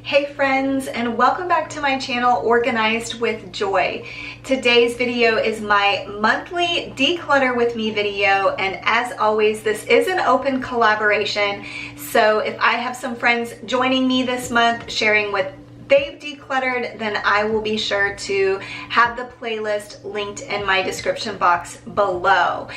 Hey friends, and welcome back to my channel, Organized with Joy. Today's video is my monthly Declutter with Me video, and as always, this is an open collaboration. So if I have some friends joining me this month, sharing what they've decluttered, then I will be sure to have the playlist linked in my description box below.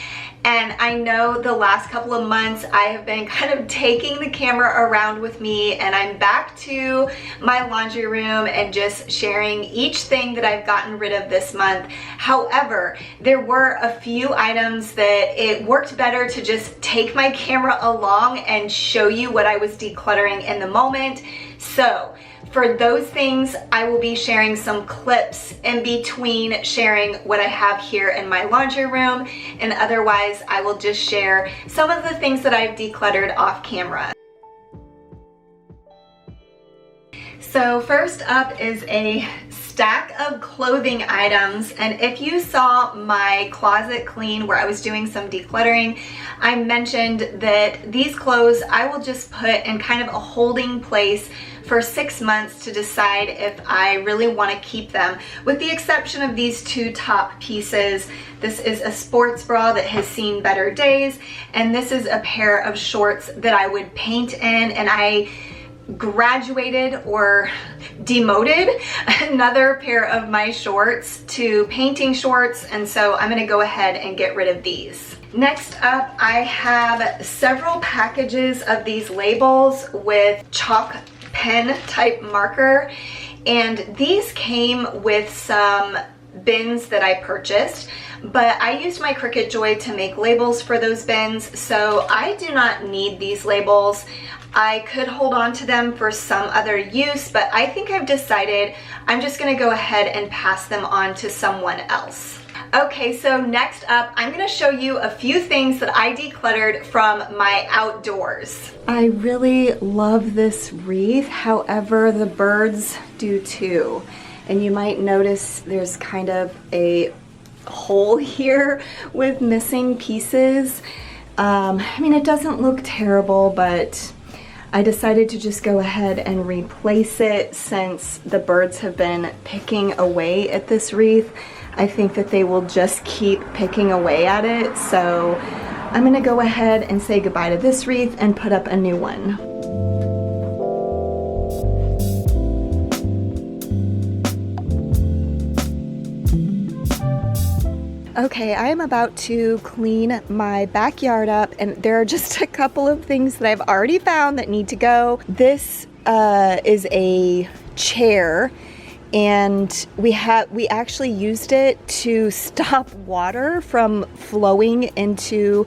And I know the last couple of months I have been kind of taking the camera around with me, and I'm back to my laundry room and just sharing each thing that I've gotten rid of this month. However, there were a few items that it worked better to just take my camera along and show you what I was decluttering in the moment. So for those things, I will be sharing some clips in between sharing what I have here in my laundry room, and otherwise I will just share some of the things that I've decluttered off camera. So first up is a stack of clothing items, and if you saw my closet clean where I was doing some decluttering, I mentioned that these clothes I will just put in kind of a holding place for 6 months to decide if I really want to keep them, with the exception of these two top pieces. This is a sports bra that has seen better days, and this is a pair of shorts that I would paint in, and I graduated or demoted another pair of my shorts to painting shorts, and so I'm going to go ahead and get rid of these. Next up, I have several packages of these labels with chalk pen type marker, and these came with some bins that I purchased, but I used my Cricut Joy to make labels for those bins, so I do not need these labels. I could hold on to them for some other use, but I think I've decided I'm just going to go ahead and pass them on to someone else. Okay, so next up, I'm going to show you a few things that I decluttered from my outdoors. I really love this wreath, however, the birds do too. And you might notice there's kind of a hole here with missing pieces. I mean, it doesn't look terrible, but I decided to just go ahead and replace it since the birds have been picking away at this wreath. I think that they will just keep picking away at it, so I'm gonna go ahead and say goodbye to this wreath and put up a new one. Okay, I am about to clean my backyard up, and there are just a couple of things that I've already found that need to go. This is a chair, and we actually used it to stop water from flowing into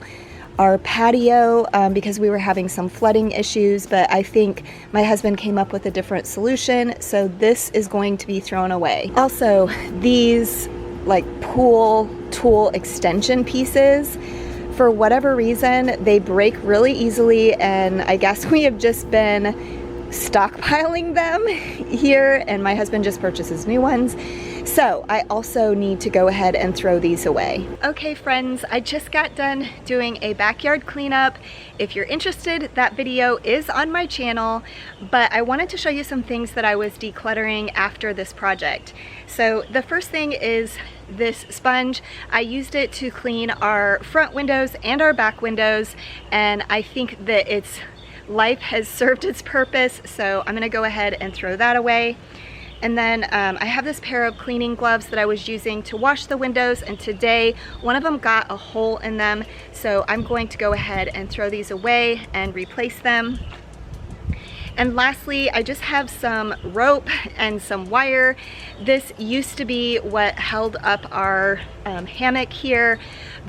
our patio because we were having some flooding issues, but I think my husband came up with a different solution, so this is going to be thrown away. Also, these like pool tool extension pieces, for whatever reason, they break really easily, and I guess we have just been stockpiling them here, and my husband just purchases new ones. So I also need to go ahead and throw these away. Okay friends, I just got done doing a backyard cleanup. If you're interested, that video is on my channel, but I wanted to show you some things that I was decluttering after this project. So the first thing is this sponge. I used it to clean our front windows and our back windows, and I think that its life has served its purpose, so I'm gonna go ahead and throw that away. And then I have this pair of cleaning gloves that I was using to wash the windows, and today one of them got a hole in them, so I'm going to go ahead and throw these away and replace them. And lastly, I just have some rope and some wire. This used to be what held up our hammock here,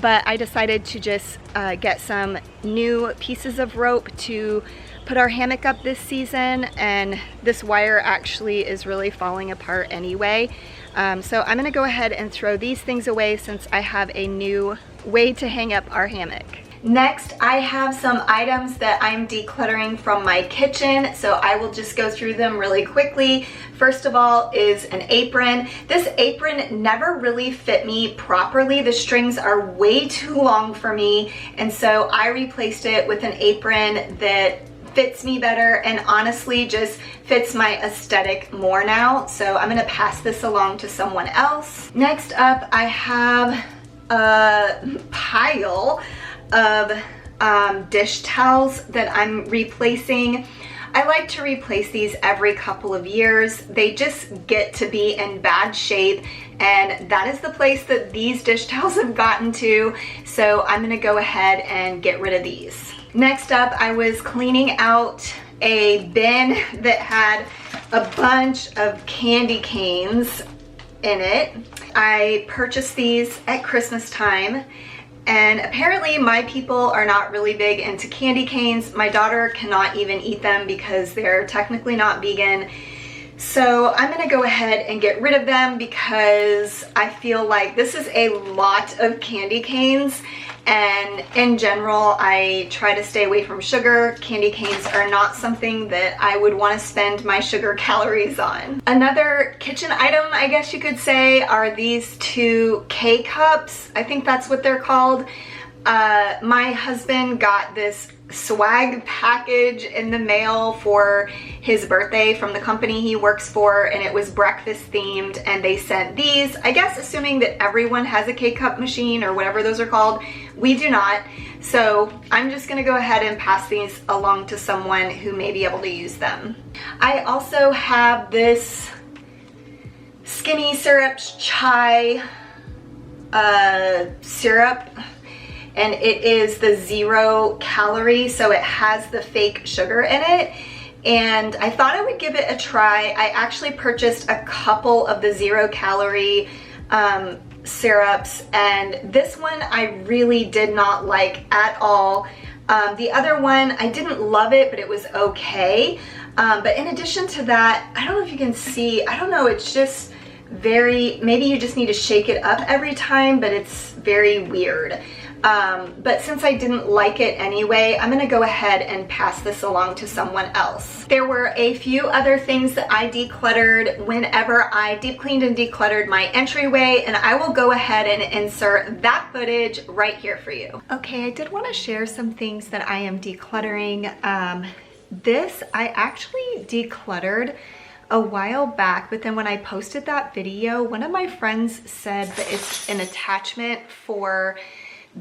but I decided to just get some new pieces of rope to put our hammock up this season, and this wire actually is really falling apart anyway. So I'm gonna go ahead and throw these things away since I have a new way to hang up our hammock. Next, I have some items that I'm decluttering from my kitchen, so I will just go through them really quickly. First of all is an apron. This apron never really fit me properly. The strings are way too long for me, and so I replaced it with an apron that fits me better and honestly just fits my aesthetic more now. So I'm gonna pass this along to someone else. Next up, I have a pile of dish towels that I'm replacing. I like to replace these every couple of years. They just get to be in bad shape, and that is the place that these dish towels have gotten to. So I'm gonna go ahead and get rid of these. Next up, I was cleaning out a bin that had a bunch of candy canes in it. I purchased these at Christmas time, and apparently my people are not really big into candy canes. My daughter cannot even eat them because they're technically not vegan. So I'm gonna go ahead and get rid of them because I feel like this is a lot of candy canes, and in general I try to stay away from sugar. Candy canes are not something that I would want to spend my sugar calories on. Another kitchen item, I guess you could say, are these two K-cups. I think that's what they're called. My husband got this swag package in the mail for his birthday from the company he works for, and it was breakfast themed, and they sent these, I guess assuming that everyone has a K-cup machine or whatever those are called. We do not, so I'm just gonna go ahead and pass these along to someone who may be able to use them. I also have this Skinny Syrups chai syrup, and it is the 0 calorie, so it has the fake sugar in it. And I thought I would give it a try. I actually purchased a couple of the 0 calorie syrups, and this one I really did not like at all. The other one, I didn't love it, but it was okay. But in addition to that, I don't know if you can see, I don't know, it's just very, maybe you just need to shake it up every time, but it's very weird. But since I didn't like it anyway, I'm gonna go ahead and pass this along to someone else. There were a few other things that I decluttered whenever I deep cleaned and decluttered my entryway, and I will go ahead and insert that footage right here for you. Okay, I did want to share some things that I am decluttering. This I actually decluttered a while back, but then when I posted that video, one of my friends said that it's an attachment for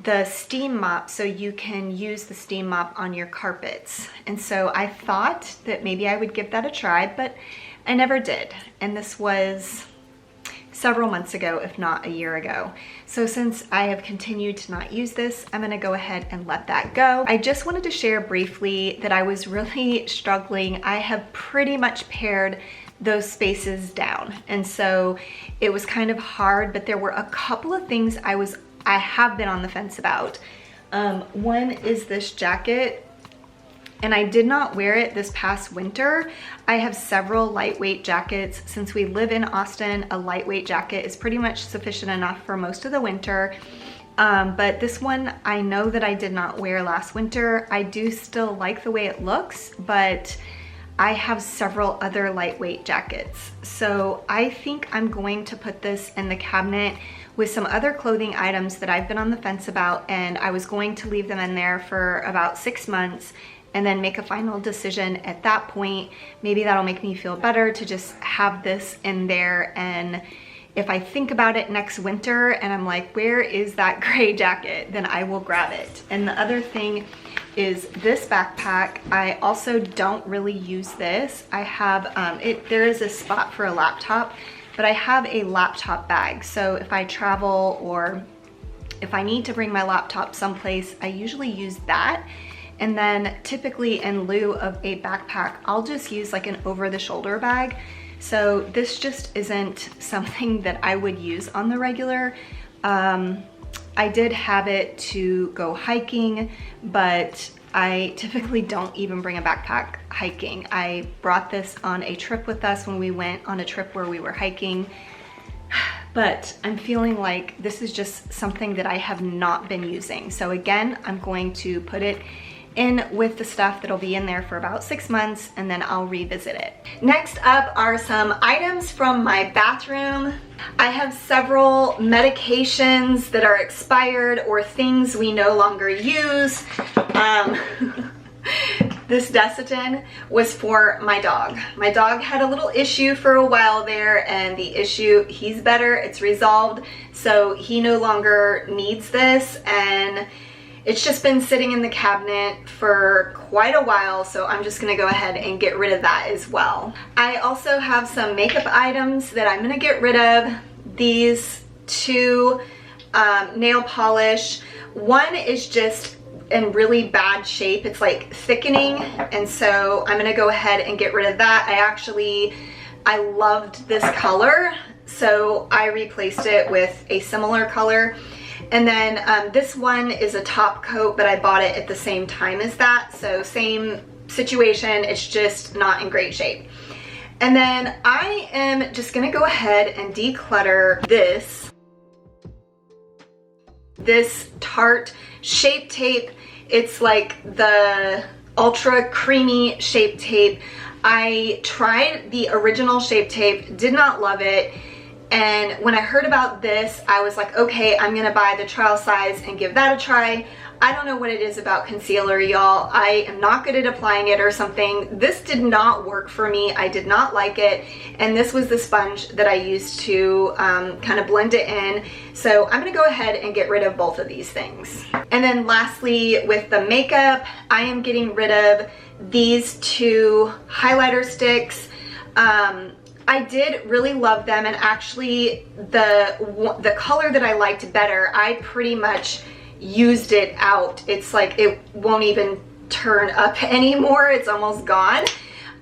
the steam mop, so you can use the steam mop on your carpets. And so I thought that maybe I would give that a try, but I never did. And this was several months ago, if not a year ago. So since I have continued to not use this, I'm gonna go ahead and let that go. I just wanted to share briefly that I was really struggling. I have pretty much pared those spaces down, and so it was kind of hard, but there were a couple of things I have been on the fence about. One is this jacket, and I did not wear it this past winter. I have several lightweight jackets. Since we live in Austin, a lightweight jacket is pretty much sufficient enough for most of the winter. But this one, I know that I did not wear last winter. I do still like the way it looks, but I have several other lightweight jackets. So I think I'm going to put this in the cabinet with some other clothing items that I've been on the fence about, and I was going to leave them in there for about 6 months and then make a final decision at that point. Maybe that'll make me feel better to just have this in there, and if I think about it next winter and I'm like, where is that gray jacket, then I will grab it. And the other thing is this backpack. I also don't really use this. I have, there is a spot for a laptop, but I have a laptop bag. So if I travel or if I need to bring my laptop someplace, I usually use that. And then typically in lieu of a backpack, I'll just use like an over-the-shoulder bag. So this just isn't something that I would use on the regular. I did have it to go hiking, but I typically don't even bring a backpack hiking. I brought this on a trip with us when we went on a trip where we were hiking, but I'm feeling like this is just something that I have not been using. So again, I'm going to put it in with the stuff that'll be in there for about 6 months, and then I'll revisit it. Next up are some items from my bathroom. I have several medications that are expired or things we no longer use. This Desitin was for my dog. My dog had a little issue for a while there, and the issue, he's better, it's resolved, so he no longer needs this, and it's just been sitting in the cabinet for quite a while, so I'm just gonna go ahead and get rid of that as well. I also have some makeup items that I'm gonna get rid of. These two nail polish. One is just in really bad shape. It's like thickening, and so I'm gonna go ahead and get rid of that. I loved this color, so I replaced it with a similar color. And then this one is a top coat, but I bought it at the same time as that, so same situation, it's just not in great shape. And then I am just gonna go ahead and declutter this Tarte Shape Tape. It's like the ultra creamy Shape Tape. I tried the original Shape Tape, did not love it. And when I heard about this, I was like, okay, I'm gonna buy the trial size and give that a try. I don't know what it is about concealer, y'all. I am not good at applying it or something. This did not work for me. I did not like it. And this was the sponge that I used to kind of blend it in. So I'm gonna go ahead and get rid of both of these things. And then lastly, with the makeup, I am getting rid of these two highlighter sticks. I did really love them, and actually the color that I liked better, I pretty much used it out. It's like it won't even turn up anymore. It's almost gone.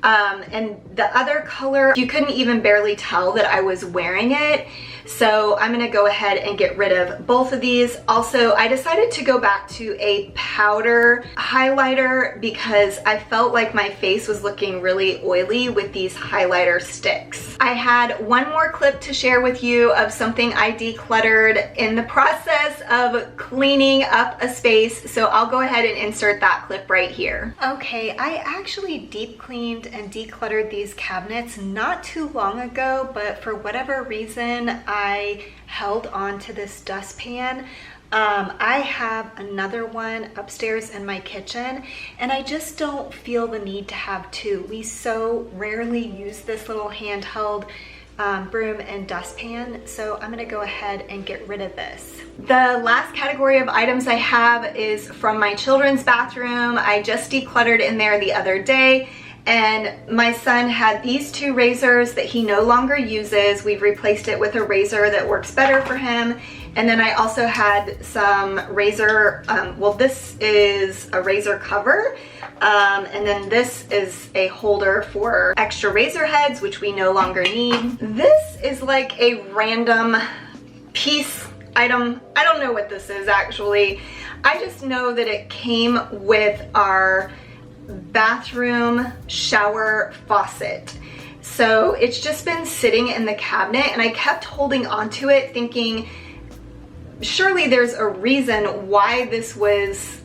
And the other color, you couldn't even barely tell that I was wearing it. So I'm gonna go ahead and get rid of both of these. Also, I decided to go back to a powder highlighter because I felt like my face was looking really oily with these highlighter sticks. I had one more clip to share with you of something I decluttered in the process of cleaning up a space. So I'll go ahead and insert that clip right here. Okay, I actually deep cleaned and decluttered these cabinets not too long ago, but for whatever reason, I held on to this dustpan. I have another one upstairs in my kitchen, and I just don't feel the need to have two. We so rarely use this little handheld broom and dustpan, so I'm gonna go ahead and get rid of this. The last category of items I have is from my children's bathroom. I just decluttered in there the other day, and my son had these two razors that he no longer uses. We've replaced it with a razor that works better for him. And then I also had some razor, well, this is a razor cover. And then this is a holder for extra razor heads, which we no longer need. This is like a random piece item. I don't know what this is actually. I just know that it came with our bathroom shower faucet. So it's just been sitting in the cabinet, and I kept holding onto it thinking, surely there's a reason why this was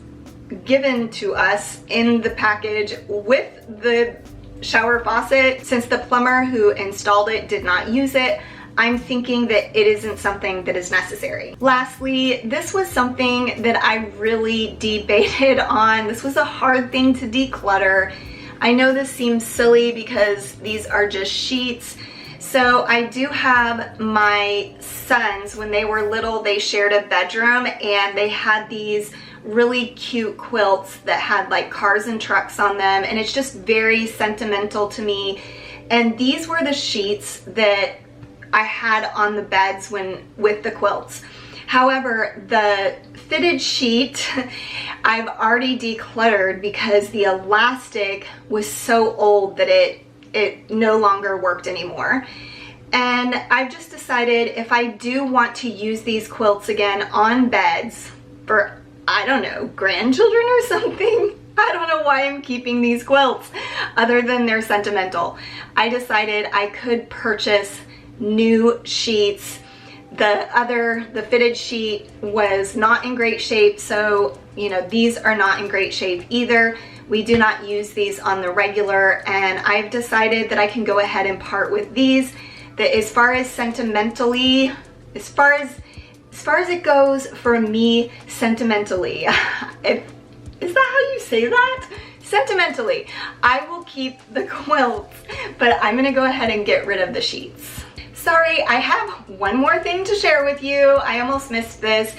given to us in the package with the shower faucet. Since the plumber who installed it did not use it, I'm thinking that it isn't something that is necessary. Lastly, this was something that I really debated on. This was a hard thing to declutter. I know this seems silly because these are just sheets. So I do have my sons, when they were little, they shared a bedroom, and they had these really cute quilts that had like cars and trucks on them, and it's just very sentimental to me. And these were the sheets that I had on the beds with the quilts. However, the fitted sheet I've already decluttered because the elastic was so old that it no longer worked anymore. And I've just decided if I do want to use these quilts again on beds for, I don't know, grandchildren or something, I don't know why I'm keeping these quilts other than they're sentimental. I decided I could purchase new sheets. The fitted sheet was not in great shape, so you know, these are not in great shape either. We do not use these on the regular, and I've decided that I can go ahead and part with these. That as far as sentimentally, as far as it goes for me sentimentally, is that how you say that? sentimentally, I will keep the quilts, but I'm gonna go ahead and get rid of the sheets. Sorry, I have one more thing to share with you. I almost missed this.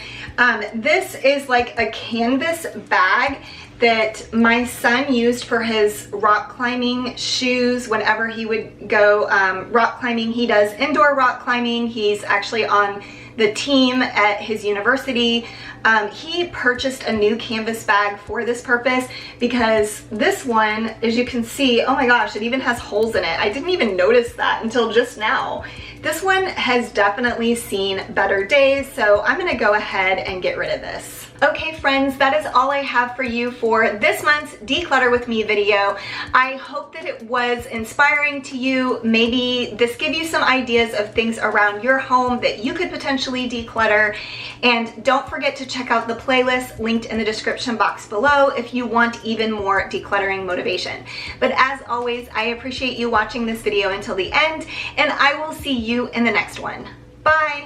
This is like a canvas bag that my son used for his rock climbing shoes whenever he would go rock climbing. He does indoor rock climbing. He's actually on the team at his university. He purchased a new canvas bag for this purpose because this one, as you can see, oh my gosh, it even has holes in it. I didn't even notice that until just now. This one has definitely seen better days, so I'm gonna go ahead and get rid of this. Okay friends, that is all I have for you for this month's Declutter With Me video. I hope that it was inspiring to you. Maybe this gave you some ideas of things around your home that you could potentially declutter. And don't forget to check out the playlist linked in the description box below if you want even more decluttering motivation. But as always, I appreciate you watching this video until the end, and I will see you in the next one. Bye!